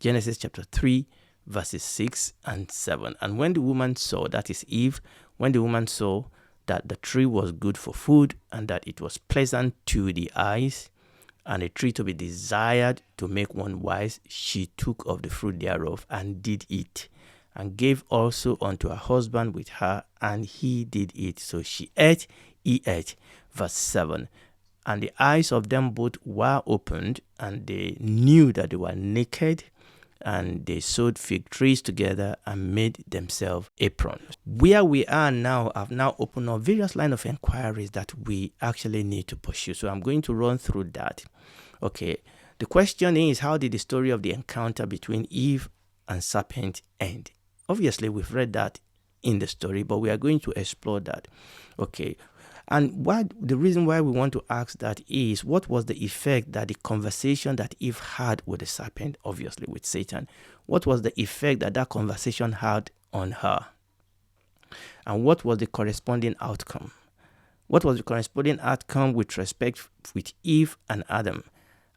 Genesis chapter 3, verses 6 and 7. And when the woman saw, that is Eve, when the woman saw that the tree was good for food, and that it was pleasant to the eyes, and a tree to be desired to make one wise, she took of the fruit thereof, and did eat, and gave also unto her husband with her, and he did eat. So she ate, he ate. Verse 7. And the eyes of them both were opened, and they knew that they were naked, and they sewed fig trees together and made themselves aprons. Where we are now, I've now opened up various lines of inquiries that we actually need to pursue. So I'm going to run through that. Okay, the question is, how did the story of the encounter between Eve and serpent end? Obviously, we've read that in the story, but we are going to explore that. Okay. And the reason why we want to ask that is, what was the effect that the conversation that Eve had with the serpent, obviously with Satan, what was the effect that that conversation had on her? And what was the corresponding outcome? What was the corresponding outcome with respect with Eve and Adam?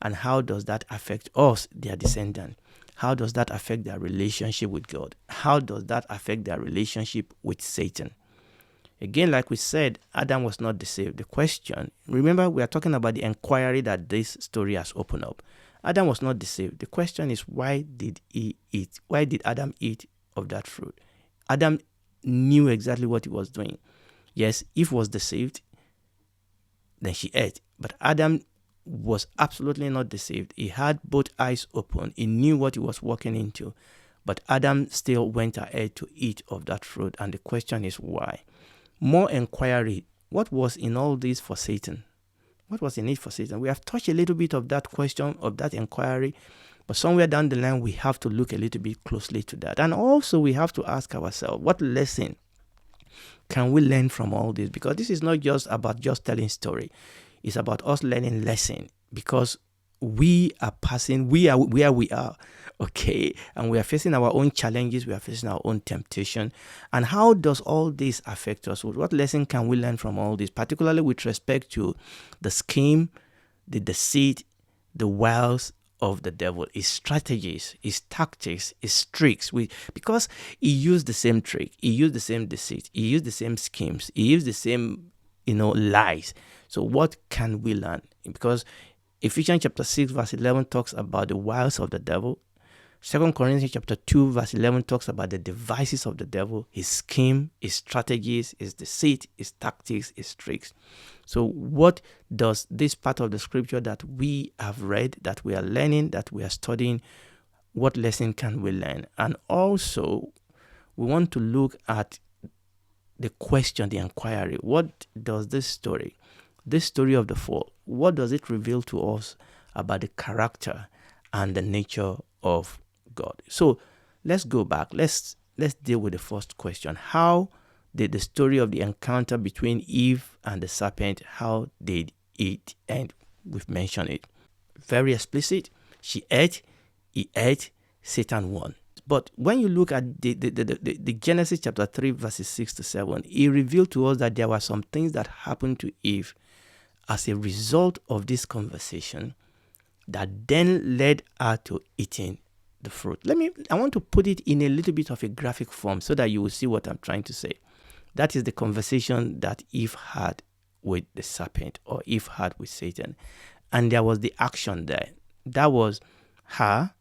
And how does that affect us, their descendants? How does that affect their relationship with God? How does that affect their relationship with Satan? Again, like we said, Adam was not deceived. The question, remember, we are talking about the inquiry that this story has opened up. Adam was not deceived. The question is, why did he eat? Why did Adam eat of that fruit? Adam knew exactly what he was doing. Yes, Eve was deceived, then she ate. But Adam was absolutely not deceived. He had both eyes open. He knew what he was walking into. But Adam still went ahead to eat of that fruit. And the question is, why? More inquiry. What was in all this for Satan? What was in it for Satan? We have touched a little bit of that question, of that inquiry, but somewhere down the line, we have to look a little bit closely to that. And also, we have to ask ourselves, what lesson can we learn from all this? Because this is not just about just telling story. It's about us learning lesson, because we are passing, we are where we are, okay? And we are facing our own challenges, we are facing our own temptation. And how does all this affect us? What lesson can we learn from all this, particularly with respect to the scheme, the deceit, the wiles of the devil, his strategies, his tactics, his tricks? Because he used the same trick, he used the same deceit, he used the same schemes, he used the same, lies. So what can we learn? Because Ephesians chapter 6 verse 11 talks about the wiles of the devil. 2 Corinthians chapter 2 verse 11 talks about the devices of the devil, his scheme, his strategies, his deceit, his tactics, his tricks. So what does this part of the scripture that we have read, that we are learning, that we are studying, what lesson can we learn? And also, we want to look at the question, the inquiry. What does this story of the fall, what does it reveal to us about the character and the nature of God? So let's go back. Let's deal with the first question. How did the story of the encounter between Eve and the serpent, how did it end? We've mentioned it. Very explicit. She ate, he ate, Satan won. But when you look at the Genesis chapter 3 verses 6 to 7, it revealed to us that there were some things that happened to Eve as a result of this conversation that then led her to eating the fruit. I want to put it in a little bit of a graphic form so that you will see what I'm trying to say. That is the conversation that Eve had with the serpent, or Eve had with Satan. And there was the action there. That was her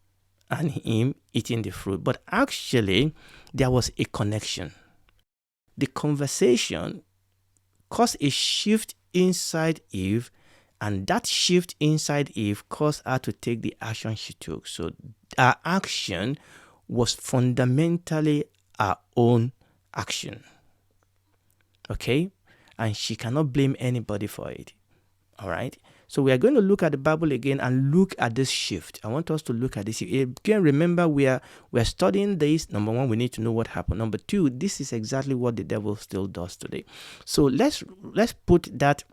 and him eating the fruit. But actually, there was a connection. The conversation caused a shift inside Eve, and that shift inside Eve caused her to take the action she took. So her action was fundamentally her own action. Okay? And she cannot blame anybody for it. All right? So we are going to look at the Bible again and look at this shift. I want us to look at this. Again, remember, we are studying this. Number one, we need to know what happened. Number two, this is exactly what the devil still does today. So let's put that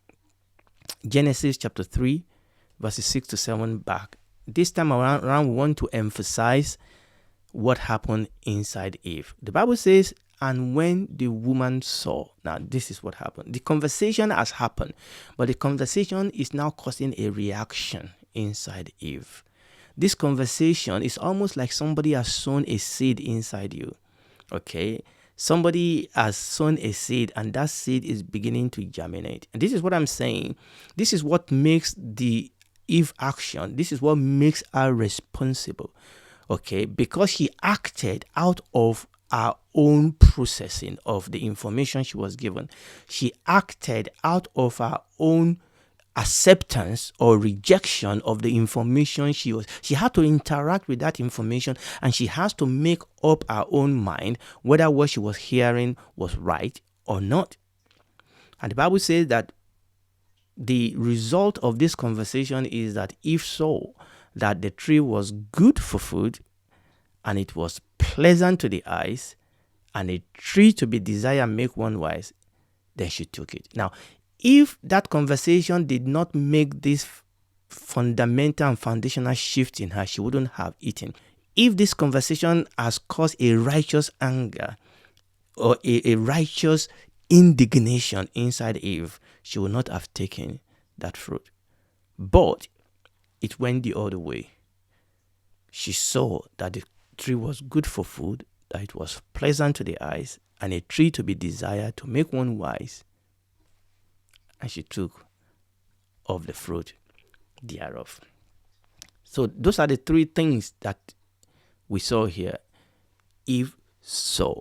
Genesis chapter 3, verses 6 to 7 back. This time around, we want to emphasize what happened inside Eve. The Bible says, and when the woman saw, now this is what happened. The conversation has happened, but the conversation is now causing a reaction inside Eve. This conversation is almost like somebody has sown a seed inside you. Okay? Somebody has sown a seed, and that seed is beginning to germinate. And this is what I'm saying. This is what makes the Eve action, this is what makes her responsible. Okay? Because she acted out of her own processing of the information she was given. She acted out of her own acceptance or rejection of the information she had to interact with that information, and she has to make up her own mind whether what she was hearing was right or not. And the Bible says that the result of this conversation is that if so, that the tree was good for food, and it was pleasant to the eyes, and a tree to be desired make one wise, then she took it. Now, if that conversation did not make this fundamental and foundational shift in her, she wouldn't have eaten. If this conversation has caused a righteous anger or a righteous indignation inside Eve, she would not have taken that fruit. But it went the other way. She saw that the tree was good for food, that it was pleasant to the eyes, and a tree to be desired to make one wise. And she took of the fruit thereof. So those are the three things that we saw here. Eve saw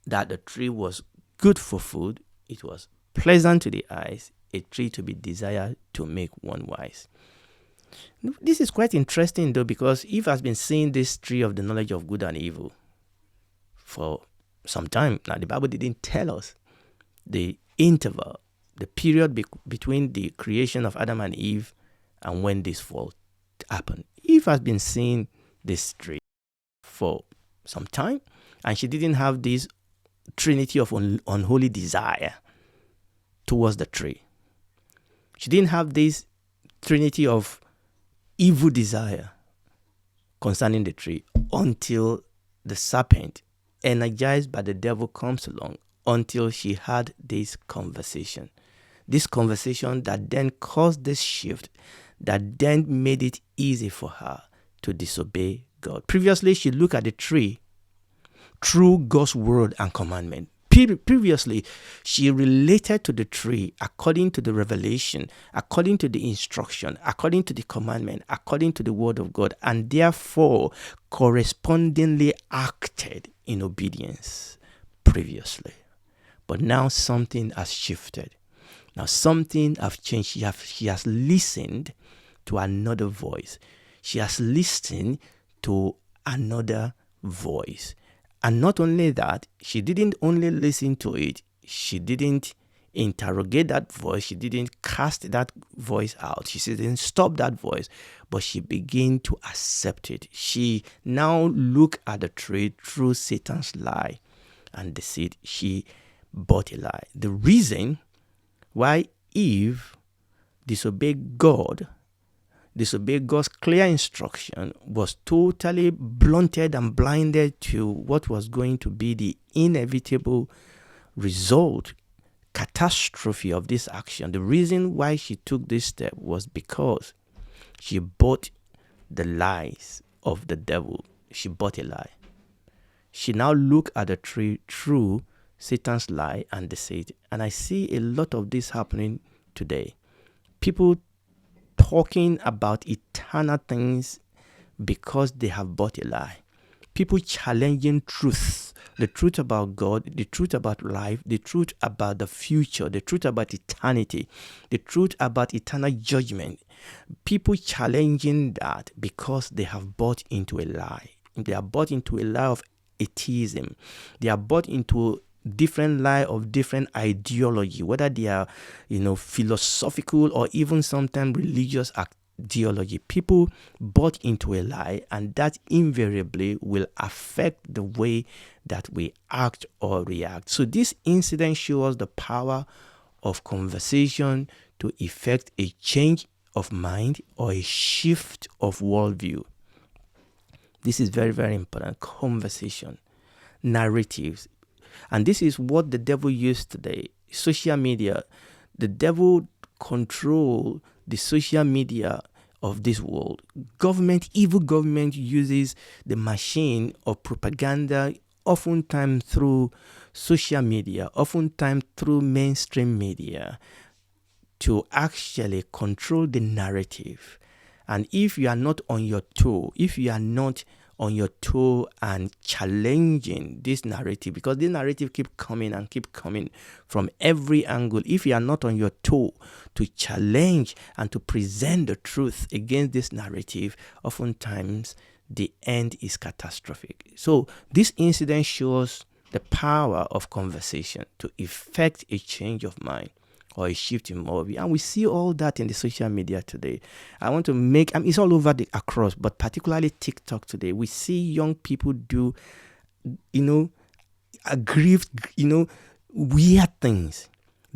that the tree was good for food, it was pleasant to the eyes, a tree to be desired to make one wise. This is quite interesting though, because Eve has been seeing this tree of the knowledge of good and evil for some time. Now the Bible didn't tell us the interval, the period between the creation of Adam and Eve and when this fall happened. Eve has been seeing this tree for some time, and she didn't have this trinity of unholy desire towards the tree. She didn't have this trinity of evil desire concerning the tree until the serpent, energized by the devil, comes along, until she had this conversation. This conversation that then caused this shift, that then made it easy for her to disobey God. Previously, she looked at the tree through God's word and commandment. Previously, she related to the tree according to the revelation, according to the instruction, according to the commandment, according to the word of God, and therefore correspondingly acted in obedience previously. But now something has shifted. Now something has changed. She has listened to another voice. She has listened to another voice. And not only that, she didn't only listen to it, she didn't interrogate that voice, she didn't cast that voice out, she didn't stop that voice, but she began to accept it. She now looked at the tree through Satan's lie and deceit. She bought a lie. The reason why Eve disobeyed God's clear instruction, was totally blunted and blinded to what was going to be the inevitable result, catastrophe of this action. The reason why she took this step was because she bought the lies of the devil. She bought a lie. She now looked at the tree through Satan's lie and deceit. And I see a lot of this happening today. People talking about eternal things because they have bought a lie. People challenging truth, the truth about God, the truth about life, the truth about the future, the truth about eternity, the truth about eternal judgment. People challenging that because they have bought into a lie. They are bought into a lie of atheism. They are bought into different lie of different ideology, whether they are, philosophical or even sometimes religious ideology. People bought into a lie, and that invariably will affect the way that we act or react. So this incident shows the power of conversation to effect a change of mind or a shift of worldview. This is very, very important. Conversation, narratives. And this is what the devil used today. Social media. The devil control the social media of this world. Evil government uses the machine of propaganda, oftentimes through social media, oftentimes through mainstream media, to actually control the narrative. And if you are not on your toe, and challenging this narrative, because this narrative keep coming from every angle. If you are not on your toe to challenge and to present the truth against this narrative, oftentimes the end is catastrophic. So this incident shows the power of conversation to effect a change of mind or a shift in moral view. And we see all that in the social media today. I want to make, it's all over across, but particularly TikTok today. We see young people do, aggrieved, weird things,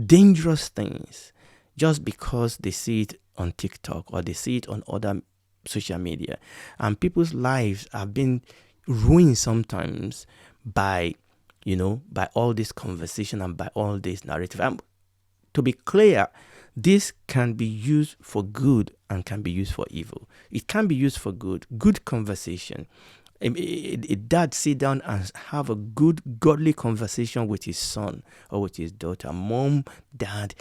dangerous things, just because they see it on TikTok or they see it on other social media. And people's lives have been ruined sometimes by all this conversation and by all this narrative. To be clear, this can be used for good and can be used for evil. It can be used for good conversation. A dad sit down and have a good, godly conversation with his son or with his daughter. Mom, dad,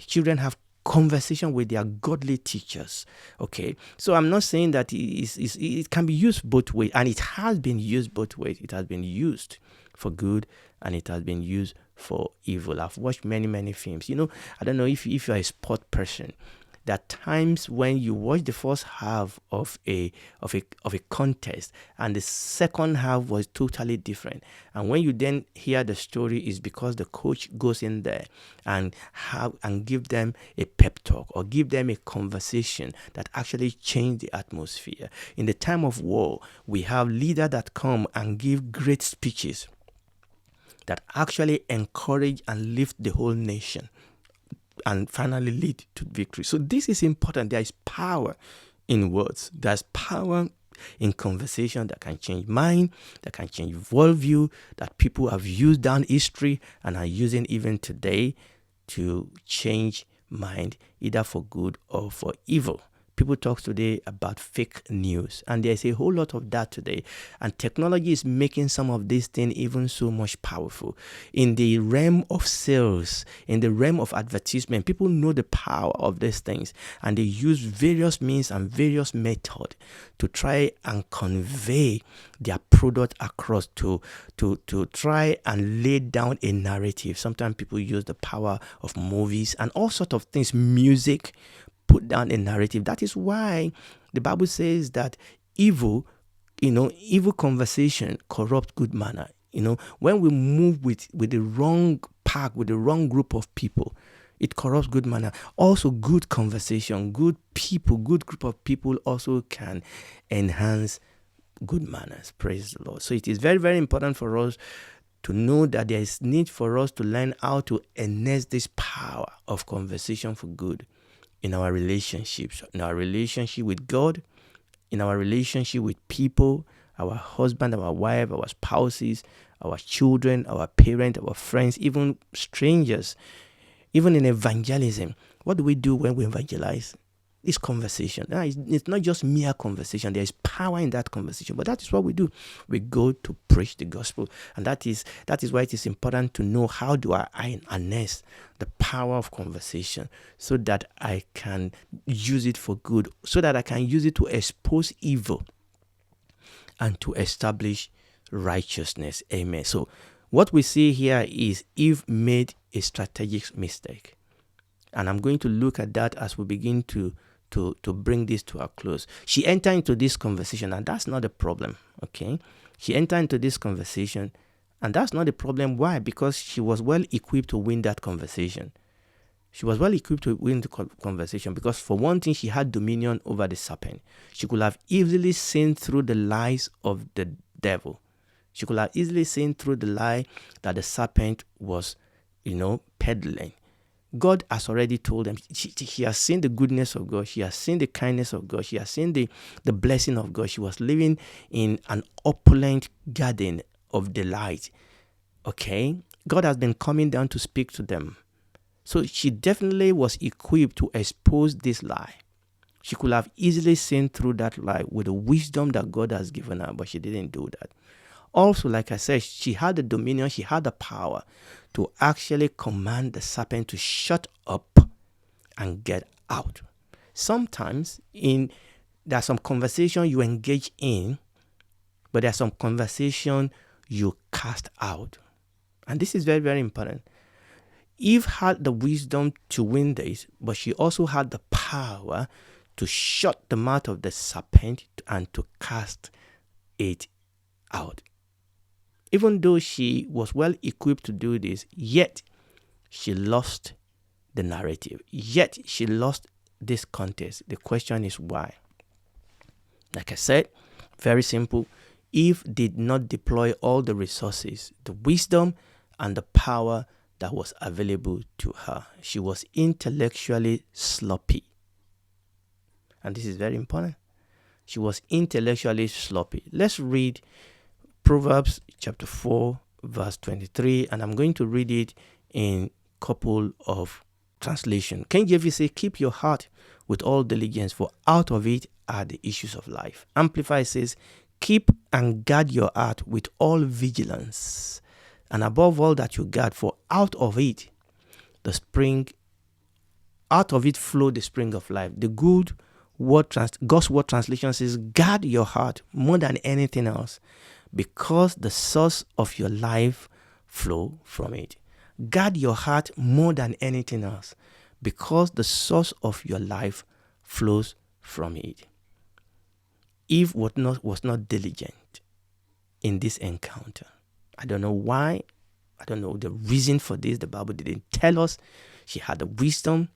children have conversation with their godly teachers. Okay, so I'm not saying that it can be used both ways, and it has been used both ways. It has been used for good and it has been used for evil. I've watched many films. I don't know if you're a sport person. There are times when you watch the first half of a contest and the second half was totally different. And when you then hear the story, is because the coach goes in there and give them a pep talk or give them a conversation that actually change the atmosphere. In the time of war, we have leaders that come and give great speeches that actually encourage and lift the whole nation and finally lead to victory. So this is important. There is power in words. There's power in conversation that can change mind, that can change worldview, that people have used down history and are using even today to change mind, either for good or for evil. People talk today about fake news, and there's a whole lot of that today. And technology is making some of these things even so much powerful. In the realm of sales, in the realm of advertisement, people know the power of these things, and they use various means and various methods to try and convey their product across, to try and lay down a narrative. Sometimes people use the power of movies and all sorts of things, music, put down a narrative. That is why the Bible says that evil conversation corrupt good manner. When we move with the wrong pack, with the wrong group of people, it corrupts good manner. Also, good conversation, good people, good group of people also can enhance good manners. Praise the Lord. So it is very, very important for us to know that there is need for us to learn how to enhance this power of conversation for good in our relationships, in our relationship with God, in our relationship with people, our husband, our wife, our spouses, our children, our parents, our friends, even strangers, even in evangelism. What do we do when we evangelize? It's conversation. It's not just mere conversation. There is power in that conversation. But that is what we do. We go to preach the gospel. And that is why it is important to know, how do I harness the power of conversation so that I can use it for good, so that I can use it to expose evil and to establish righteousness. Amen. So what we see here is Eve made a strategic mistake. And I'm going to look at that as we begin to bring this to a close. She entered into this conversation, and that's not a problem, okay? She entered into this conversation, and that's not a problem. Why? Because she was well equipped to win that conversation. She was well equipped to win the conversation because, for one thing, she had dominion over the serpent. She could have easily seen through the lies of the devil. She could have easily seen through the lie that the serpent was, peddling. God has already told them. She has seen the goodness of God. She has seen the kindness of God. She has seen the blessing of God. She was living in an opulent garden of delight. Okay? God has been coming down to speak to them. So she definitely was equipped to expose this lie. She could have easily seen through that lie with the wisdom that God has given her, but she didn't do that. Also, like I said, she had the dominion, she had the power to actually command the serpent to shut up and get out. Sometimes there's some conversation you engage in, but there's some conversation you cast out. And this is very, very important. Eve had the wisdom to win this, but she also had the power to shut the mouth of the serpent and to cast it out. Even though she was well equipped to do this, yet she lost the narrative. Yet she lost this contest. The question is why? Like I said, very simple. Eve did not deploy all the resources, the wisdom, and the power that was available to her. She was intellectually sloppy. And this is very important. She was intellectually sloppy. Let's read Proverbs chapter 4, verse 23, and I'm going to read it in a couple of translations. KunYem say, keep your heart with all diligence, for out of it are the issues of life. Amplify says, keep and guard your heart with all vigilance, and above all that you guard, for out of it flow the spring of life. The God's word translation says, guard your heart more than anything else, because the source of your life flow from it. Guard your heart more than anything else, because the source of your life flows from it. Eve was not diligent in this encounter. I don't know why. I don't know the reason for this. The Bible didn't tell us. She had the wisdom,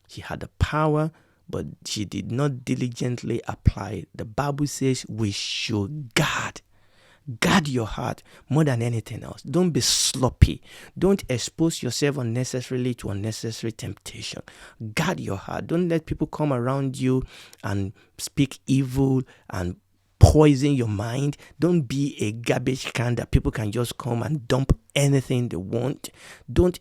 she had the power, but she did not diligently apply. The Bible says we should guard your heart more than anything else. Don't be sloppy. Don't expose yourself unnecessarily to unnecessary temptation. Guard your heart. Don't let people come around you and speak evil and poison your mind. Don't be a garbage can that people can just come and dump anything they want. Don't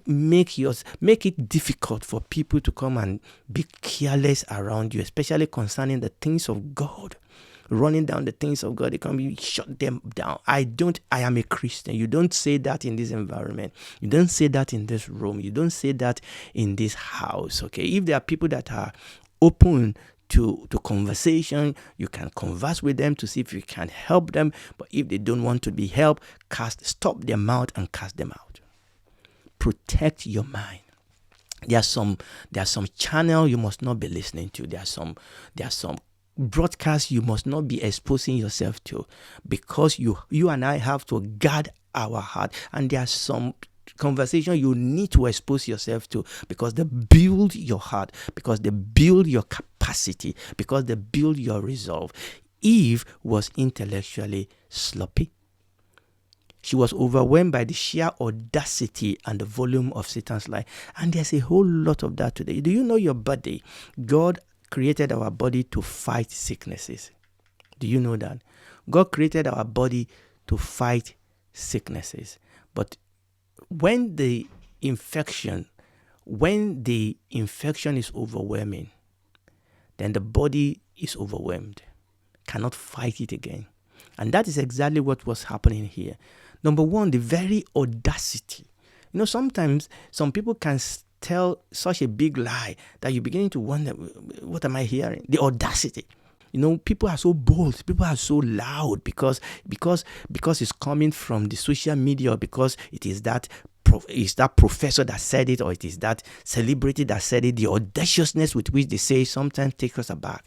make it difficult for people to come and be careless around you, especially concerning the things of God. Running down the things of God, they can be shut them down. I am a Christian. You don't say that in this environment. You don't say that in this room. You don't say that in this house. Okay. If there are people that are open to conversation, you can converse with them to see if you can help them. But if they don't want to be helped, stop their mouth and cast them out. Protect your mind. There are some channel you must not be listening to. There are some broadcasts you must not be exposing yourself to, because you and I have to guard our heart. And there are some conversation you need to expose yourself to, because they build your heart, because they build your capacity, because they build your resolve. Eve was intellectually sloppy. She was overwhelmed by the sheer audacity and the volume of Satan's lie. And there's a whole lot of that today. Do you know your body? God created our body to fight sicknesses. Do you know that? God created our body to fight sicknesses. But when the infection is overwhelming, then the body is overwhelmed, cannot fight it again. And that is exactly what was happening here. Number one, the very audacity. Sometimes some people can tell such a big lie that you're beginning to wonder, what am I hearing? The audacity. People are so bold, people are so loud because it's coming from the social media, or because it is that professor that said it, or it is that celebrity that said it. The audaciousness with which they say sometimes takes us aback.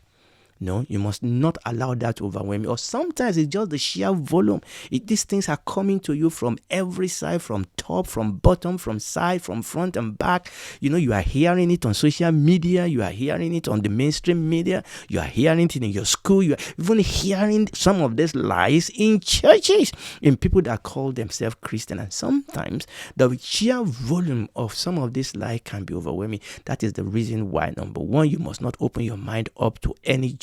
No, you must not allow that to overwhelm you. Or sometimes it's just the sheer volume. These things are coming to you from every side, from top, from bottom, from side, from front and back. You are hearing it on social media. You are hearing it on the mainstream media. You are hearing it in your school. You are even hearing some of these lies in churches, in people that call themselves Christian. And sometimes the sheer volume of some of this lie can be overwhelming. That is the reason why, number one, you must not open your mind up to any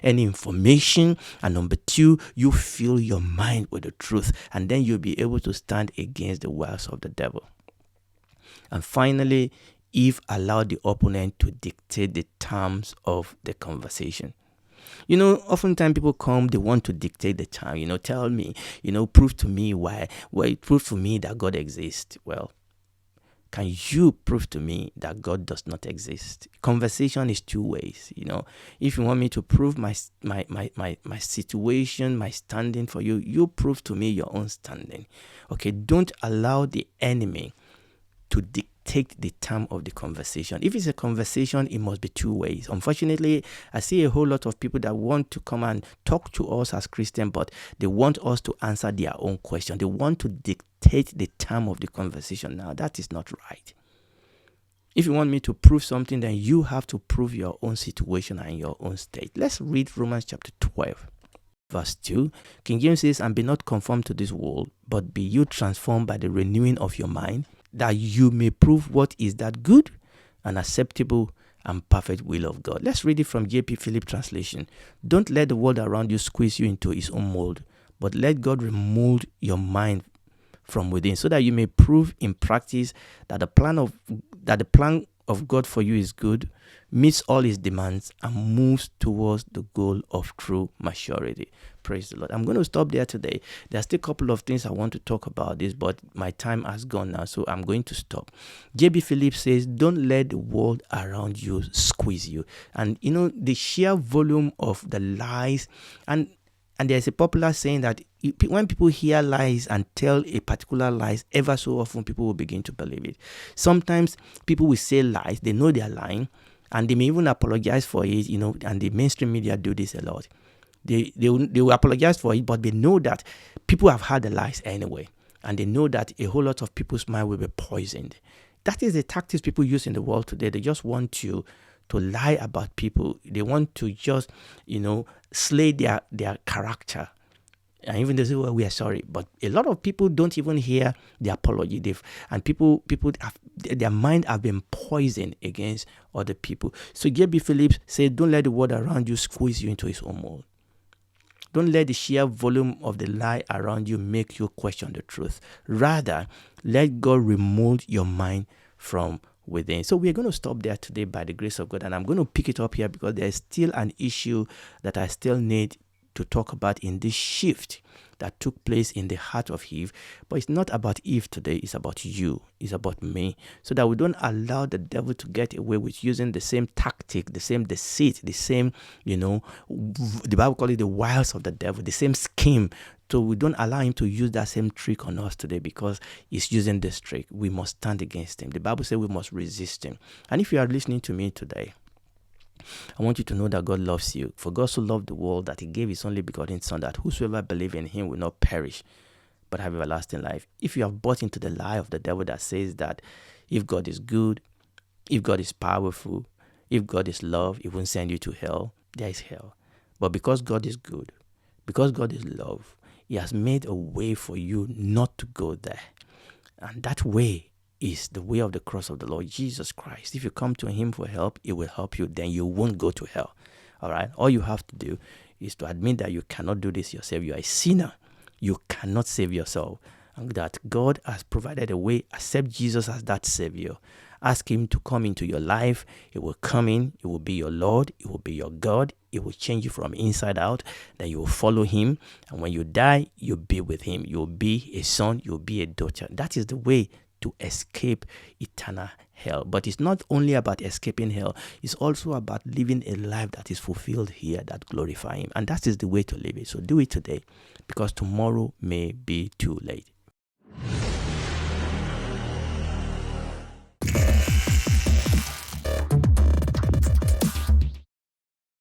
information, and number two, you fill your mind with the truth, and then you'll be able to stand against the wiles of the devil. And finally, Eve allowed the opponent to dictate the terms of the conversation. Oftentimes people come, they want to dictate the term, tell me, prove to me prove to me that God exists. Well, can you prove to me that God does not exist? Conversation is two ways. If you want me to prove my situation, my standing for you, you prove to me your own standing. Okay, don't allow the enemy to dictate the term of the conversation. If it's a conversation, it must be two ways. Unfortunately, I see a whole lot of people that want to come and talk to us as Christians, but they want us to answer their own question. They want to dictate the term of the conversation. Now, that is not right. If you want me to prove something, then you have to prove your own situation and your own state. Let's read Romans chapter 12. Verse 2, King James says, "And be not conformed to this world, but be you transformed by the renewing of your mind, that you may prove what is that good and acceptable and perfect will of God." Let's read it from J.P. Philip translation. "Don't let the world around you squeeze you into its own mold, but let God remold your mind from within, so that you may prove in practice that the plan of God for you is good, meets all his demands, and moves towards the goal of true maturity." Praise the Lord. I'm going to stop there today. There's still a couple of things I want to talk about this, but my time has gone now, so I'm going to stop. J.B. Phillips says, don't let the world around you squeeze you. And the sheer volume of the lies, and there's a popular saying that when people hear lies and tell a particular lies, ever so often people will begin to believe it. Sometimes people will say lies, they know they're lying, and they may even apologize for it, and the mainstream media do this a lot. They will apologize for it, but they know that people have heard the lies anyway, and they know that a whole lot of people's mind will be poisoned. That is the tactics people use in the world today. They just want to lie about people. They want to just, slay their character. And even they say, well, we are sorry. But a lot of people don't even hear the apology. People their mind have been poisoned against other people. So J.B. Phillips said, don't let the world around you squeeze you into its own mold. Don't let the sheer volume of the lie around you make you question the truth. Rather, let God remold your mind from within. So we're going to stop there today by the grace of God, and I'm going to pick it up here because there's still an issue that I still need to talk about in this shift that took place in the heart of Eve. But it's not about Eve today, it's about you, it's about me, so that we don't allow the devil to get away with using the same tactic, the same deceit, the same, the Bible calls it the wiles of the devil, the same scheme. So we don't allow him to use that same trick on us today, because he's using this trick. We must stand against him. The Bible says we must resist him. And if you are listening to me today, I want you to know that God loves you. For God so loved the world that he gave his only begotten Son, that whosoever believes in him will not perish, but have everlasting life. If you have bought into the lie of the devil that says that if God is good, if God is powerful, if God is love, he won't send you to hell, there is hell. But because God is good, because God is love, he has made a way for you not to go there. And that way is the way of the cross of the Lord Jesus Christ. If you come to him for help, he will help you. Then you won't go to hell. All right. All you have to do is to admit that you cannot do this yourself. You are a sinner. You cannot save yourself. And that God has provided a way. Accept Jesus as that Savior. Ask him to come into your life. He will come in. He will be your Lord. He will be your God. He will change you from inside out. Then you will follow him. And when you die, you'll be with him. You'll be a son. You'll be a daughter. That is the way to escape eternal hell. But it's not only about escaping hell. It's also about living a life that is fulfilled here, that glorifies him. And that is the way to live it. So do it today, because tomorrow may be too late.